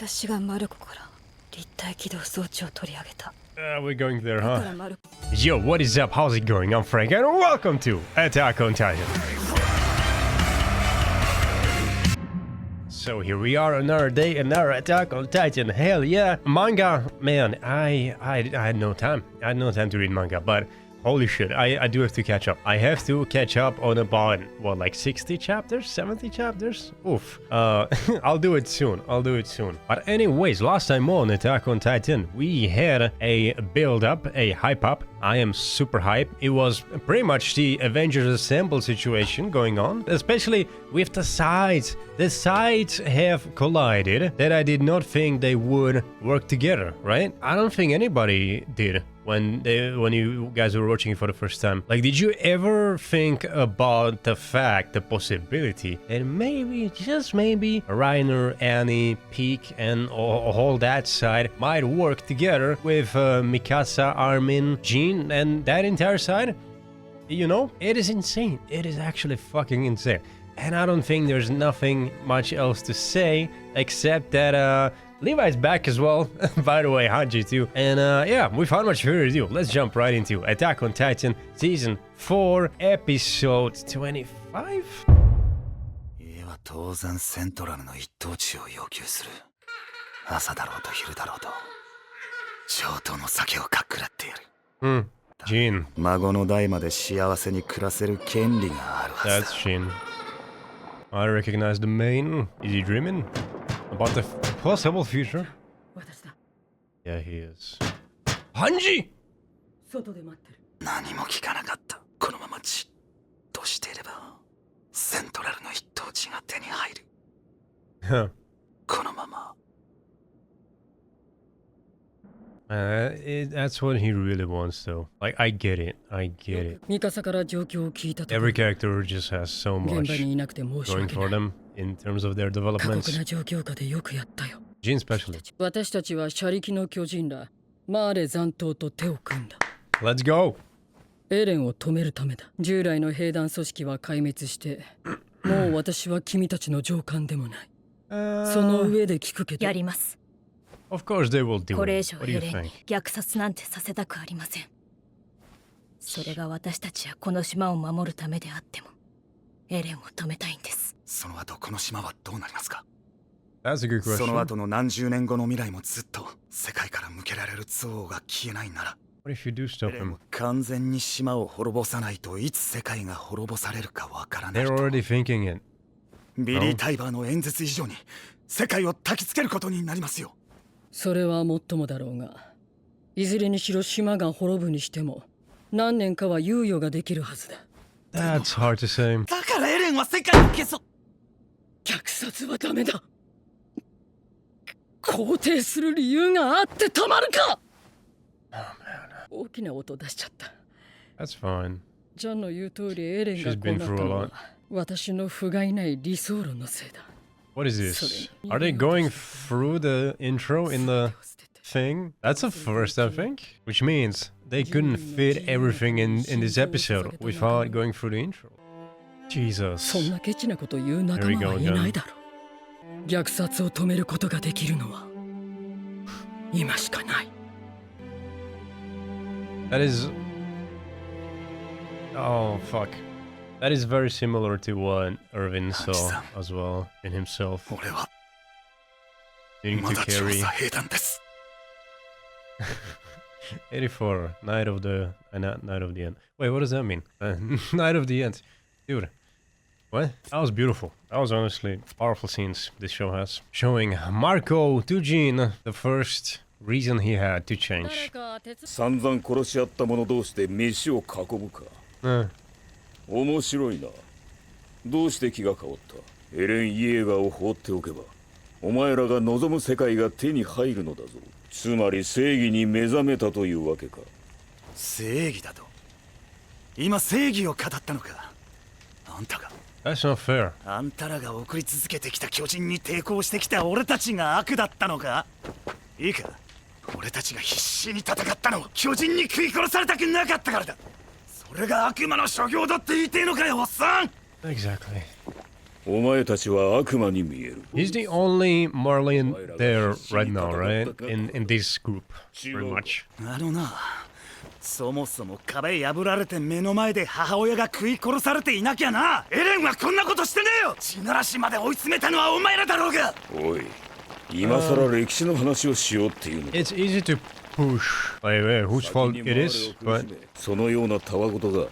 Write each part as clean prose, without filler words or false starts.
We're going there, huh? Yo, what is up? How's it going? I'm Frank, and welcome to Attack on Titan. So here we are, another day, another Attack on Titan. Hell yeah, manga, man. I had no time. I had no time to read manga, but holy shit, I do have to catch up. I have to catch up on about, what, like 60 chapters? 70 chapters? Oof. I'll do it soon. But anyways, last time on Attack on Titan, we had a build-up, a hype-up. I am super hyped. It was pretty much the Avengers Assemble situation going on, especially with the sides. The sides have collided that I did not think they would work together, right? I don't think anybody did. When you guys were watching it for the first time, like, did you ever think about the fact, the possibility that maybe, just maybe, Reiner, Annie, Peak, and all that side might work together with Mikasa, Armin, Jean, and that entire side? You know, it is insane. It is actually fucking insane. And I don't think there's nothing much else to say except that Levi's back as well. By the way, Hanji too. And yeah, without much further ado, let's jump right into Attack on Titan Season 4, Episode 25? 当然セントラルの一等地を要求する。朝だろうと昼だろうと上等の酒をかっくらってやる。Jean. 孫の代まで幸せに暮らせる権利があるはずだ。 That's Jean. I recognize the main. Is he dreaming about the possible future? Yeah, he is. Hanji! 何も聞かなかった。このままじっとしていればセントラルの一等地が手に入る。Huh. このまま。That's what he really wants, though. Like, I get it. Every character just has so much going for them in terms of their developments. Jean especially. Let's go! エレンを止めるためだ。従来の兵団組織は壊滅して、もう私は君たちの上官でもない。その上で聞くけど。やります。Of course they will do it. これ以上エレンに虐殺なんてさせたくありません。それが私たちやこの島を守るためであっても、エレンを止めたいんです。その後この島はどうなりますか？ That's a good question. その後の何十年後の未来もずっと世界から向けられる憎悪が消えないなら。 What if you do stop him? 完全に島を滅ぼさないといつ世界が滅ぼされるかわからない。 They're already thinking it. ビリー・タイバーの演説以上に世界を焚きつけることになりますよ。それはもっともだろうが、いずれにしろ島が滅ぶにしても何年かは猶予ができるはずだ。That's hard to say. だからエレンは世界を消そう。虐殺はダメだ。肯定する理由があってたまるか。大きな音出しちゃった。That's fine. ジャンの言う通りエレンがこうなったのは私の不甲斐ない理想論のせいだ。What is this? Are they going through the intro in the thing? That's a first, I think. Which means they couldn't fit everything in this episode without going through the intro. Jesus. そんなケチなこと言う仲間はいないだろう。虐殺を止めることができるのは今しかない。 That is... Oh, fuck. That is very similar to what Irvin saw as well in himself. Needing to carry 84, Night of the End. Wait, what does that mean? Night of the End. Dude, what? That was beautiful. That was honestly powerful scenes this show has. Showing Marco to Jean the first reason he had to change. 散々殺し合った者同士で飯を囲むか。面白いな。どうして気が変わった？エレン・イエーガーを放っておけばお前らが望む世界が手に入るのだぞ。つまり正義に目覚めたというわけか。正義だと？今正義を語ったのか？あんたが。 That's not fair. あんたらが送り続けてきた巨人に抵抗してきた俺たちが悪だったのか？いいか、俺たちが必死に戦ったのは巨人に食い殺されたくなかったからだ。それが悪魔の所業だって言いてえのかよ、おっさん。 Exactly. お前たちは悪魔に見える。 He's the only Marley there right now, right? In this group, pretty much. あのな、そもそも壁破られて目の前で母親が食い殺されていなきゃな、エレンはこんなことしてねえよ。血慣らしまで追い詰めたのはお前らだろうが。おい、今さら歴史の話をしようっていうのか。 It's easy to push whose fault it is, but そのようなたわごとが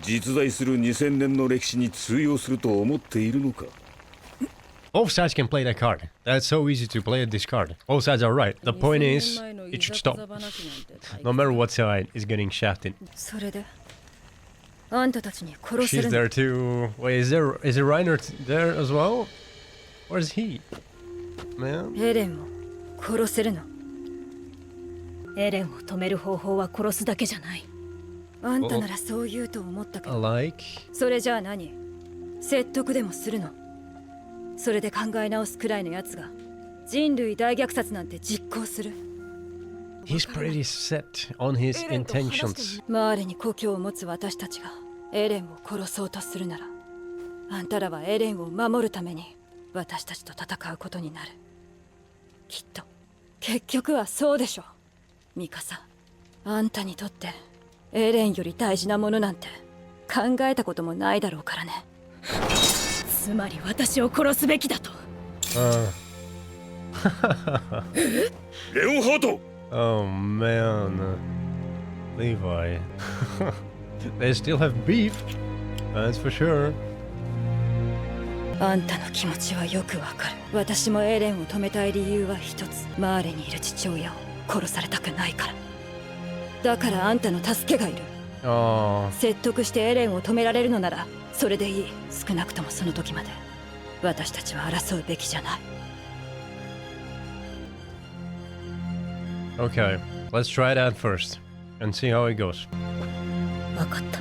実在する2000年の歴史に通用すると思っているのか。 both sides can play that card. That's so easy to play this card. Both sides are right. The point is, it should stop. No matter what side is getting shafted. それであんたたちに殺せ She's るの there too. Wait, is Reiner there as well? Where's he? Man. エレンを殺せるの。エレンを止める方法は殺すだけじゃない。あんたならそう言うと思ったけ I ど、 like. それじゃあ何？説得でもするの？それで考え直すくらいのやつが人類大虐殺なんて実行する。 He's pretty set on his intentions. マーレに故郷を持つ私たちがエレンを殺そうとするなら、あんたらはエレンを守るために私たちと戦うことになる。きっと結局はそうでしょ。ミカサ、あんたにとってエレンより大事なものなんて考えたこともないだろうからね。つまり私を殺すべきだと。レオンハート。 Oh man. Levi. They still have beef. That's for sure. あんたの気持ちはよくわかる。私もエレンを止めたい理由は一つ。マーレにいる父親を殺されたくないから。だからあんたの助けがいる。 Oh. 説得してエレンを止められるのならそれでいい。少なくともその時まで私たちは争うべきじゃない。 Okay, let's try that first and see how it goes. わかった。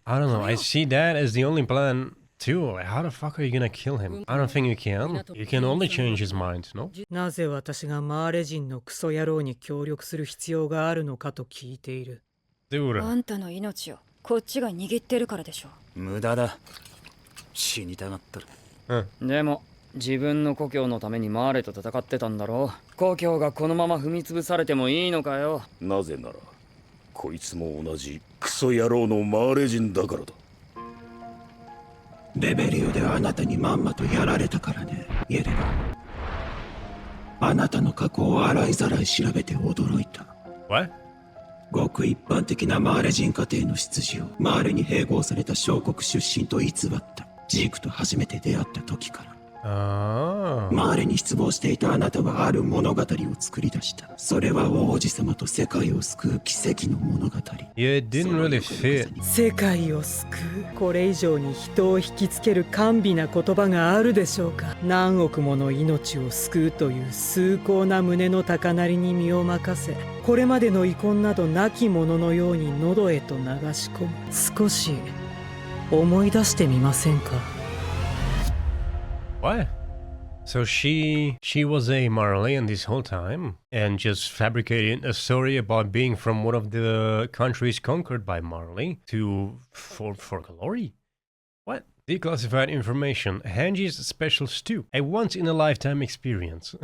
I don't know. I see that as the only plan too. Like, how the fuck are you gonna kill him? I don't think you can. You can only change his mind, no? なぜ私がマーレ人のクソ野郎に協力する必要があるのかと聞いている。Dude. あんたの命をこっちが握ってるからでしょ。無駄だ。死にたがってる。でも自分の故郷のためにマーレと戦ってたんだろう。故郷がこのまま踏み潰されてもいいのかよ。なぜならこいつも同じクソ野郎のマーレ人だからだ。レベリオであなたにまんまとやられたからね、イエレナ。あなたの過去を洗いざらい調べて驚いた。 What? ごく一般的なマーレ人家庭の出自をマーレに併合された小国出身と偽った。ジークと初めて出会った時から。 Oh. マーレに失望していたあなたはある物語を作り出した。それは王子様と世界を救う奇跡の物語。 Yeah, it didn't really fit. 世界を救う。これ以上に人を引きつける甘美な言葉があるでしょうか。何億もの命を救うという崇高な胸の高鳴りに身を任せ、これまでの遺恨などなきもののように喉へと流し込む。少し思い出してみませんか。 What? So she was a Marleyan this whole time and just fabricated a story about being from one of the countries conquered by Marley for glory? What? Declassified information. Hanji's special stew. A once-in-a-lifetime experience.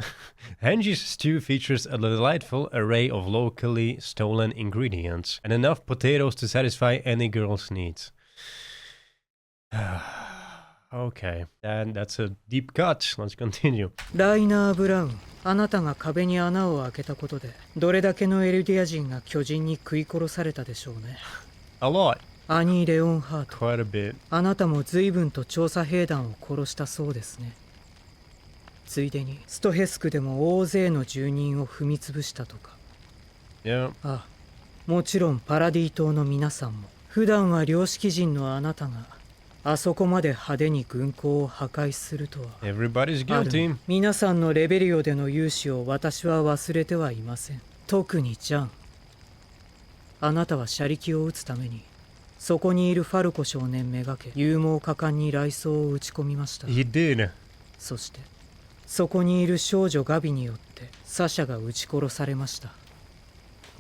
Hanji's stew features a delightful array of locally stolen ingredients and enough potatoes to satisfy any girl's needs. Okay, and that's a deep cut. Let's continue. ライナー・ブラウン、あなたが壁に穴を開けたことでどれだけのエルディア人が巨人に食い殺されたでしょうね。 A lot. アニー・レオンハート、 Quite a bit. あなたも随分と調査兵団を殺したそうですね。ついでにストヘスクでも大勢の住人を踏み潰したとか。 Yeah. あ、もちろんパラディ島の皆さんも。普段は良識人のあなたがあそこまで派手に軍港を破壊するとは。 Everybody's ある guilty. 皆さんのレベリオでの勇姿を私は忘れてはいません。特にジャン。あなたは車力を撃つためにそこにいるファルコ少年めがけ勇猛果敢に雷槍を撃ち込みました。 He did. そしてそこにいる少女ガビによってサシャが撃ち殺されました。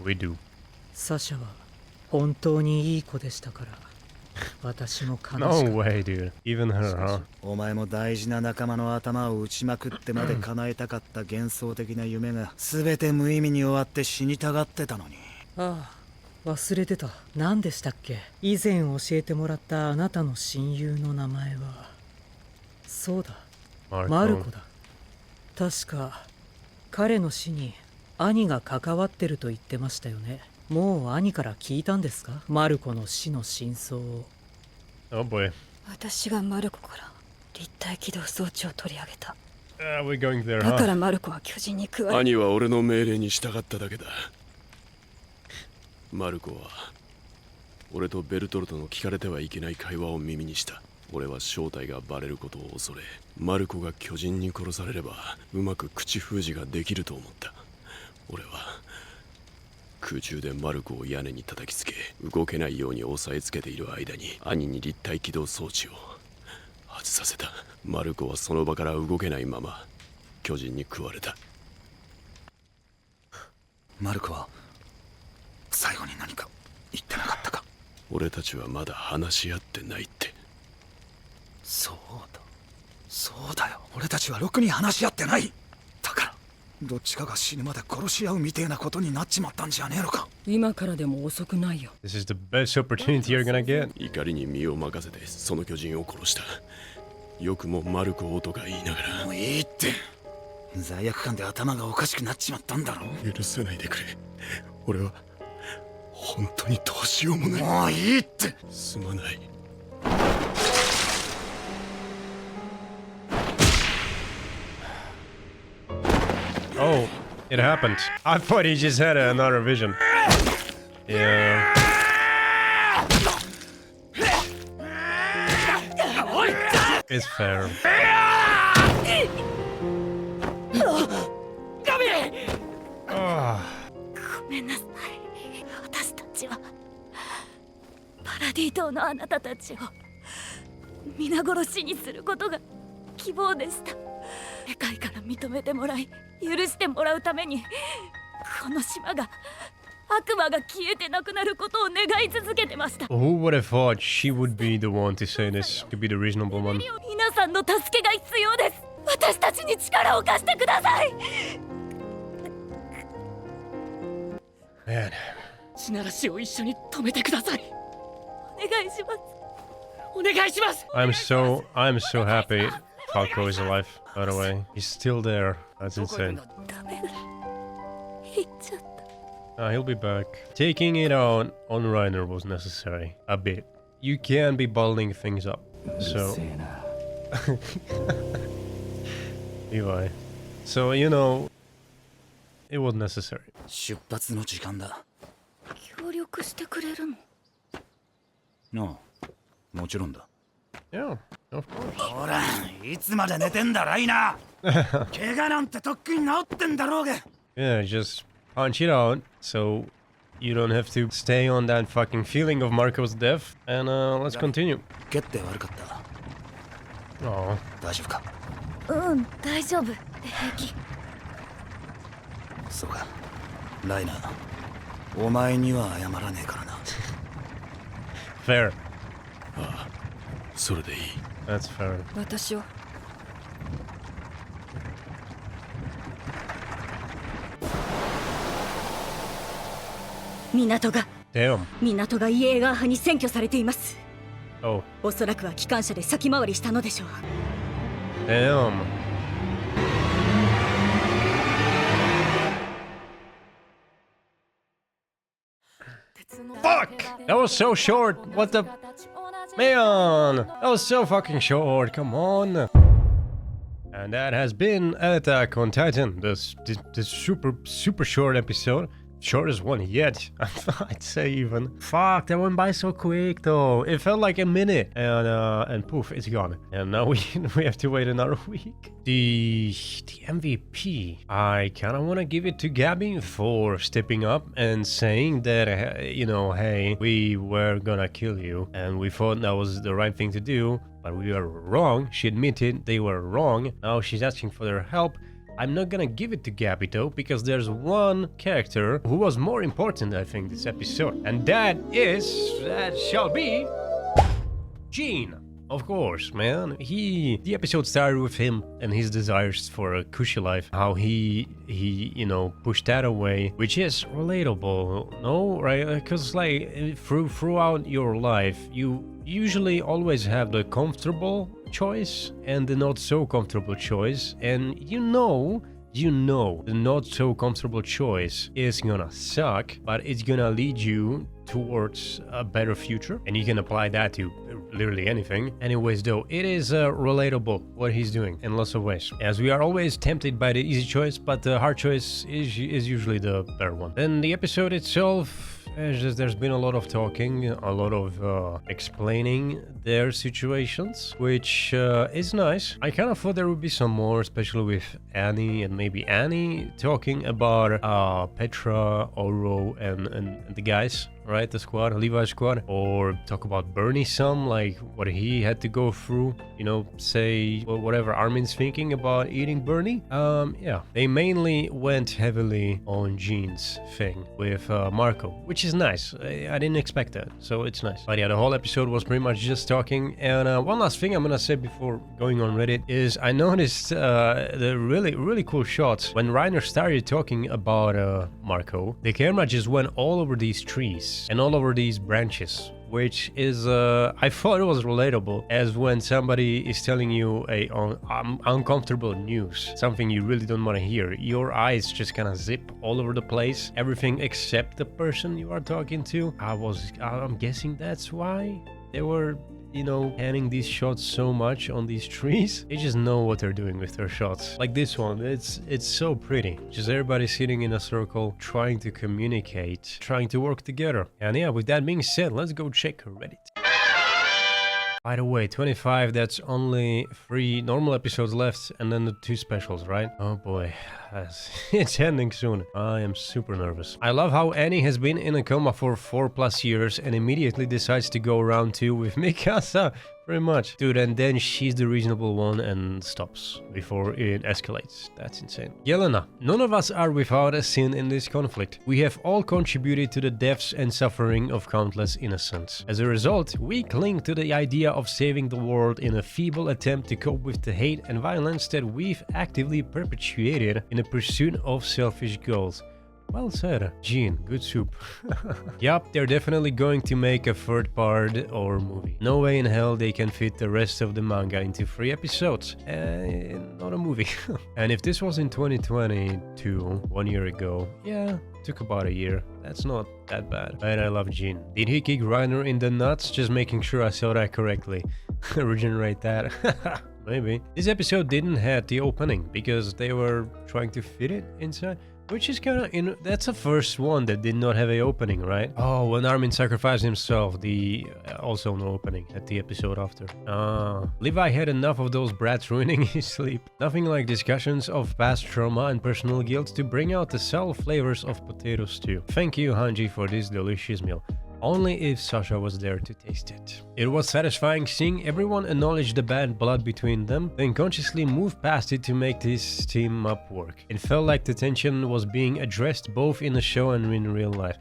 We do. サシャは本当にいい子でしたから。私も悲しかった。 No way, dude. Even her, huh? お前も大事な仲間の頭を打ちまくってまで叶えたかった幻想的な夢が全て無意味に終わって死にたがってたのに。ああ、忘れてた。何でしたっけ？以前教えてもらったあなたの親友の名前は。そうだ、マルコだ。確か彼の死に兄が関わってると言ってましたよね。もう兄から聞いたんですか？マルコの死の真相を。Oh boy. 私がマルコから立体起動装置を取り上げた。We're going there, だか huh? らマルコは巨人に食われ。兄は俺の命令に従っただけだ。マルコは俺とベルトルトの聞かれてはいけない会話を耳にした。俺は正体がバレることを恐れ、マルコが巨人に殺されればうまく口封じができると思った。俺は空中でマルコを屋根に叩きつけ、動けないように押さえつけている間に兄に立体起動装置を外させた。マルコはその場から動けないまま巨人に食われた。マルコは最後に何か言ってなかったか？俺たちはまだ話し合ってないって。そうだよ。俺たちはろくに話し合ってない。だからどっちかが死ぬまで殺し合うみてえなことになっちまったんじゃねえのか。今からでも遅くないよ。 This is the best opportunity you're gonna get. 怒りに身を任せてその巨人を殺した。よくもマルコをとか言いながら。もういいって。罪悪感で頭がおかしくなっちまったんだろ。許さないでくれ。俺は本当にどうしようもない。もういいって。すまない。Oh, it happened. I thought he just had another vision. Yeah. It's fair. Ah. ごめんなさい。私たちはパラディ島のあなたたちを皆殺しにすることが希望でした。世界から認めてもらい許してもらうためにこの島が悪魔が消えてなくなることを願い続けてました。 Who would have thought she would be the one to say this? To be the reasonable one. 皆さんの助けが必要です。私たちに力を貸してください。 Man. 地ならしを一緒に止めてください。お願いします。お願いします。 I'm so happy Falco is alive, by the way. He's still there. That's insane. ダメだ。行っちゃった。He'll be back. Taking it out on Reiner was necessary. A bit. You can be bottling things up. So... Levi. So, you know... It was necessary. 出発の時間だ。協力してくれるの？なあ、もちろんだ。Yeah, of course. ほら、いつまで寝てんだライナー。怪我なんてとっくに治ってんだろうが。Yeah, just punch it out so you don't have to stay on that fucking feeling of Marco's death. And let's continue. 蹴って悪かった。 Oh. 大丈夫か？うん、大丈夫。平気。そうか。ライナー、お前には謝らねえからな。Fair. ああ、それでいい。That's fair. 私を。港が Damn. 港がイエーガー派に占拠されています。 Oh. おそらくは機関車で先回りしたのでしょう。 Damn. Fuck! That was so short. What the... Man! That was so fucking short. Come on. And that has been Attack on Titan. This super short episode. Shortest one yet, I'd say even. Fuck, that went by so quick though. It felt like a minute, and poof, it's gone. And now we have to wait another week. The MVP. I kind of want to give it to Gabby for stepping up and saying that, you know, hey, we were gonna kill you, and we thought that was the right thing to do, but we were wrong. She admitted they were wrong. Now she's asking for their help. I'm not gonna give it to Gabby though, because there's one character who was more important, I think, this episode. And that shall be Gene. Of course, man. The episode started with him and his desires for a cushy life. How he pushed that away, which is relatable, no? Right? Because like throughout your life, you usually always have the comfortable choice and the not so comfortable choice, and you know the not so comfortable choice is gonna suck, but it's gonna lead you towards a better future, and you can apply that to literally anything. Anyways, though, it is relatable what he's doing in lots of ways, as we are always tempted by the easy choice, but the hard choice is usually the better one. Then the episode itself, there's been a lot of talking, a lot of explaining their situations, which is nice. I kind of thought there would be some more, especially with Annie, and maybe Annie talking about Petra, Oro, and the guys, right? The squad, Levi's squad, or talk about Bernie some, like what he had to go through, say whatever Armin's thinking about eating Bernie. Yeah, they mainly went heavily on Gene's thing with Marco, which is nice. I didn't expect that, so it's nice. But yeah, the whole episode was pretty much just talking. And one last thing I'm gonna say before going on Reddit is I noticed the really cool shots when Reiner started talking about Marco. The camera just went all over these trees and all over these branches, which is I thought it was relatable, as when somebody is telling you a uncomfortable news, something you really don't want to hear, your eyes just kind of zip all over the place, everything except the person you are talking to. I'm guessing that's why they were panning these shots so much on these trees. They just know what they're doing with their shots. Like this one, it's so pretty. Just everybody sitting in a circle, trying to communicate, trying to work together. And yeah, with that being said, let's go check Reddit. By the way, 25, that's only 3 normal episodes left, and then the 2 specials, right? Oh boy, it's ending soon. I am super nervous. I love how Annie has been in a coma for 4+ years and immediately decides to go round 2 with Mikasa. Pretty much. Dude, and then she's the reasonable one and stops before it escalates. That's insane. Yelena, none of us are without a sin in this conflict. We have all contributed to the deaths and suffering of countless innocents. As a result, we cling to the idea of saving the world in a feeble attempt to cope with the hate and violence that we've actively perpetuated in the pursuit of selfish goals. Well said, Gene, good soup. Yup, they're definitely going to make a 3rd part or movie. No way in hell they can fit the rest of the manga into 3 episodes. Not a movie. And if this was in 2022, 1 year ago, yeah, took about a year. That's not that bad. And I love Gene. Did he kick Reiner in the nuts? Just making sure I saw that correctly. Regenerate that. Maybe. This episode didn't have the opening because they were trying to fit it inside. Which is kind of, that's the first one that did not have an opening, right? Oh, when Armin sacrificed himself, also no opening at the episode after. Levi had enough of those brats ruining his sleep. Nothing like discussions of past trauma and personal guilt to bring out the sour flavors of potato stew. Thank you, Hanji, for this delicious meal. Only if Sasha was there to taste it. It was satisfying seeing everyone acknowledge the bad blood between them, then consciously move past it to make this team up work. It felt like the tension was being addressed both in the show and in real life.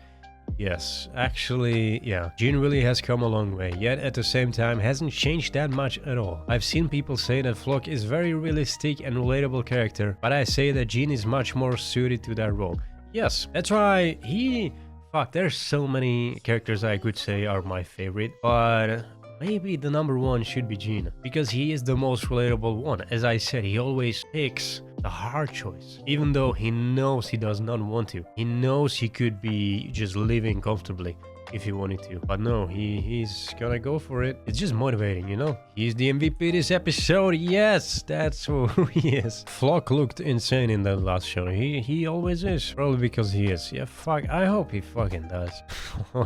Yes, actually, yeah, Gene really has come a long way, yet at the same time hasn't changed that much at all. I've seen people say that Flock is very realistic and relatable character, but I say that Gene is much more suited to that role. Yes, that's why Fuck, there's so many characters I could say are my favorite, but maybe the number 1 should be Gene, because he is the most relatable one. As I said, he always picks the hard choice, even though he knows he does not want to. He knows he could be just living comfortably if he wanted to, but no, he's gonna go for it. It's just motivating, He's the MVP this episode. Yes, that's who he is. Flock looked insane in that last show. He always is, probably because he is. Yeah, fuck, I hope he fucking does.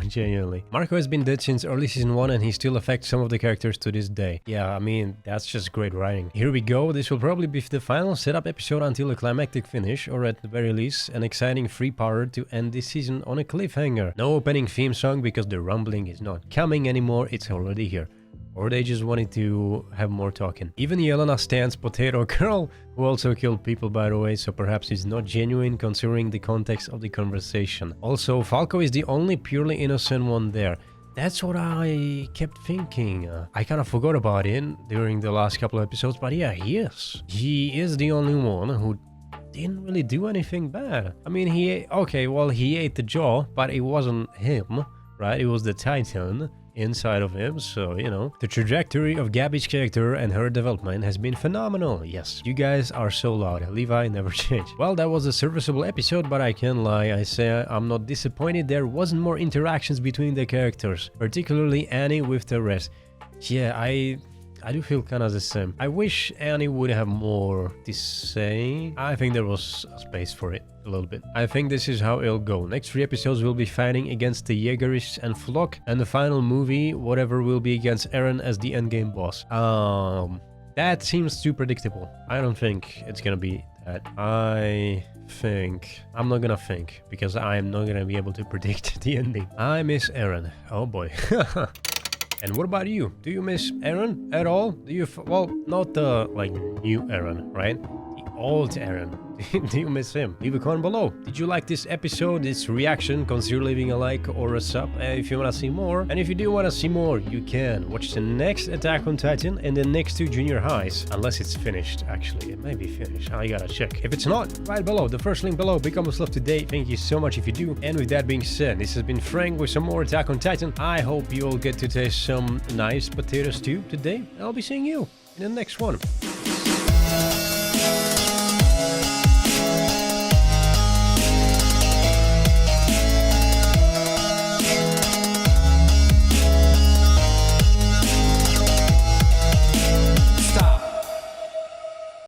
Genuinely. Marco has been dead since early season 1 and he still affects some of the characters to this day. Yeah, I mean, that's just great writing. Here we go. This will probably be the final setup episode until a climactic finish, or at the very least an exciting 3-parter to end this season on a cliffhanger. No opening theme song because the rumbling is not coming anymore, it's already here. Or they just wanted to have more talking. Even Yelena stands Potato Girl, who also killed people by the way, so perhaps it's not genuine considering the context of the conversation. Also, Falco is the only purely innocent one there. That's what I kept thinking. I kind of forgot about it during the last couple of episodes, but yeah, he is. He is the only one who didn't really do anything bad. I mean, he ate the jaw, but it wasn't him, right? It was the Titan inside of him, so, you know. The trajectory of Gabby's character and her development has been phenomenal. Yes, you guys are so loud. Levi never changed. Well, that was a serviceable episode, but I can't lie. I say I'm not disappointed there wasn't more interactions between the characters, particularly Annie with the rest. Yeah, I do feel kind of the same. I wish Annie would have more to say. I think there was space for it a little bit. I think this is how it'll go. Next 3 episodes will be fighting against the Jaegerists and Flock, and the final movie, whatever, will be against Eren as the endgame boss. That seems too predictable. I don't think it's gonna be that. I'm not gonna think, because I'm not gonna be able to predict the ending. I miss Eren. Oh boy. And what about you? Do you miss Eren at all? Do you, well, not the, like, new Eren, right? The old Eren. Do you miss him? Leave a comment below. Did you like this episode, this reaction? Consider leaving a like or a sub if you want to see more. And if you do want to see more, you can watch the next Attack on Titan and the next 2 junior highs. Unless it's finished, actually. It may be finished. I gotta check. If it's not, right below. The first link below. Become a Love today. Thank you so much if you do. And with that being said, this has been Frank with some more Attack on Titan. I hope you all get to taste some nice potato stew today. I'll be seeing you in the next one.